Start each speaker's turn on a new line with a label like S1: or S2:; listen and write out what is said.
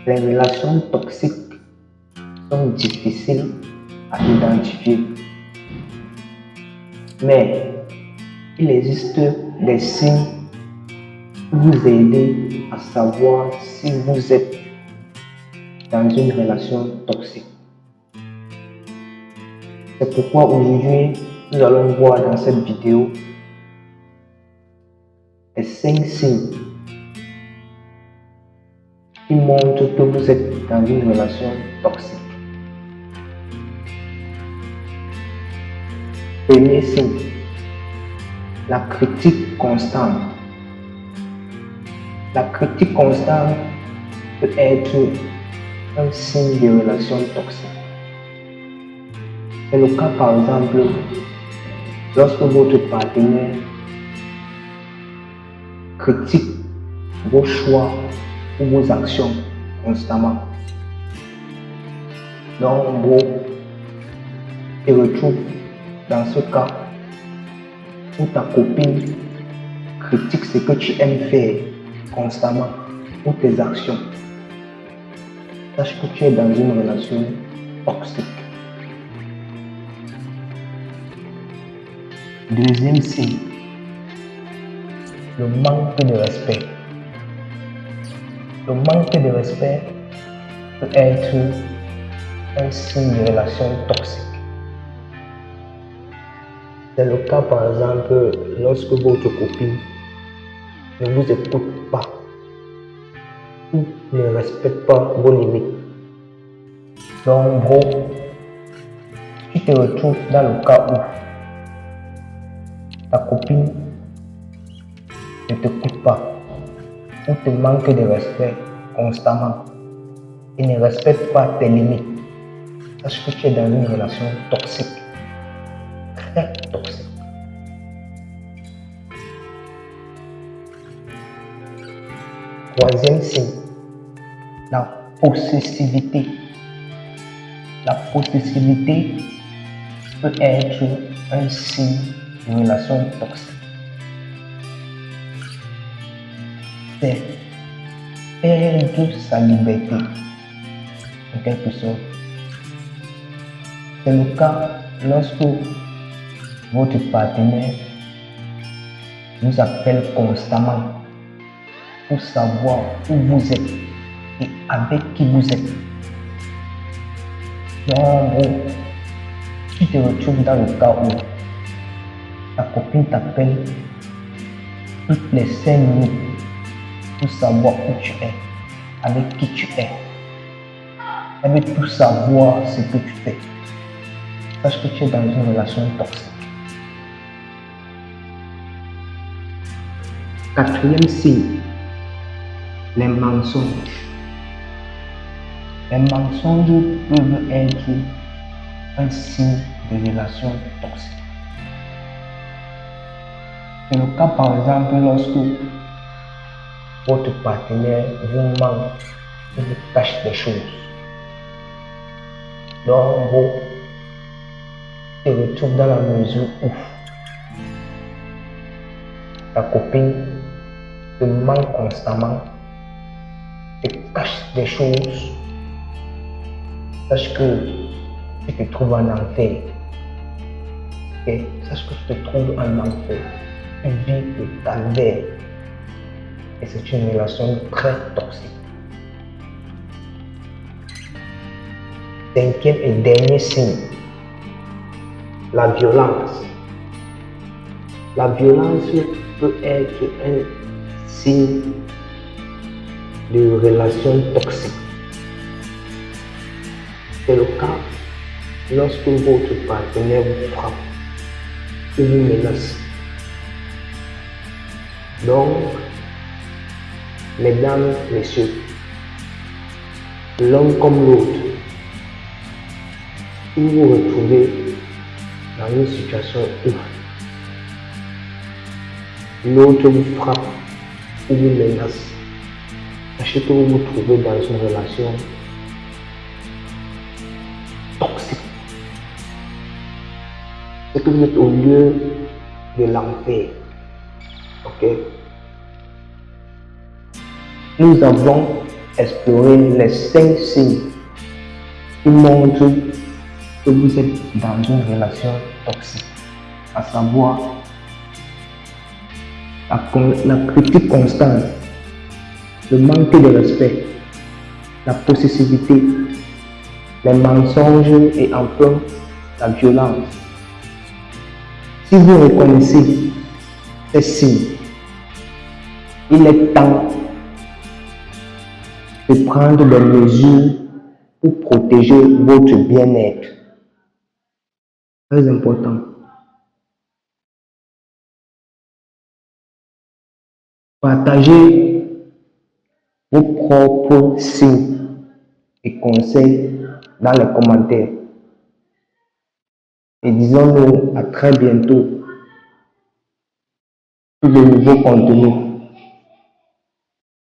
S1: Les relations toxiques sont difficiles à identifier, mais il existe des signes pour vous aider à savoir si vous êtes dans une relation toxique. C'est pourquoi aujourd'hui, nous allons voir dans cette vidéo les 5 signes qui montrent que vous êtes dans une relation toxique. Premier signe, la critique constante. La critique constante peut être un signe de relation toxique. C'est le cas par exemple lorsque votre partenaire critique vos choix ou vos actions constamment. Donc, vous te retrouves dans ce cas où ta copine critique ce que tu aimes faire constamment ou tes actions. Sache que tu es dans une relation toxique. Deuxième signe, le manque de respect. Le manque de respect peut être un signe de relation toxique. C'est le cas par exemple lorsque votre copine ne vous écoute pas ou ne respecte pas vos limites. Donc gros, tu te retrouves dans le cas où ta copine ne t'écoute pas ou te manque de respect constamment et ne respecte pas tes limites. Sache que tu es dans une relation toxique, très toxique. Troisième signe, la possessivité. La possessivité peut être un signe de relation toxique. C'est perdre sa liberté, en quelque sorte. C'est le cas lorsque votre partenaire vous appelle constamment pour savoir où vous êtes et avec qui vous êtes. Donc, tu te retrouves dans le cas où ta copine t'appelle toutes les 5 minutes pour savoir où tu es, avec qui tu es. Elle veut tout savoir ce que tu fais. Sache que tu es dans une relation toxique. Quatrième signe, les mensonges. Les mensonges peuvent être un signe de relation toxique. C'est le cas par exemple lorsque votre partenaire vous ment ou vous cache des choses. Donc, vous te retrouves dans la mesure où ta copine te ment constamment, te cache des choses. Sache que tu te trouves en enfer. Okay? Sache que tu te trouves en enfer. Tu vis le calvaire. Et c'est une relation très toxique. Cinquième et dernier signe, la violence. La violence peut être un signe de relation toxique. C'est le cas lorsque votre partenaire vous frappe ou vous menace. Donc, mesdames, messieurs, l'un comme l'autre, si vous vous retrouvez dans une situation où l'autre vous frappe ou vous menace, sachez que vous vous trouvez dans une relation toxique. C'est que vous êtes au lieu de l'enfer. Ok? Nous avons explorer les 5 signes qui montrent que vous êtes dans une relation toxique, à savoir la critique constante, le manque de respect, la possessivité, les mensonges et enfin la violence. Si vous reconnaissez ces signes, il est temps de prendre des mesures pour protéger votre bien-être. Très important. Partagez vos propres signes et conseils dans les commentaires. Et disons-nous à très bientôt pour de nouveaux contenus.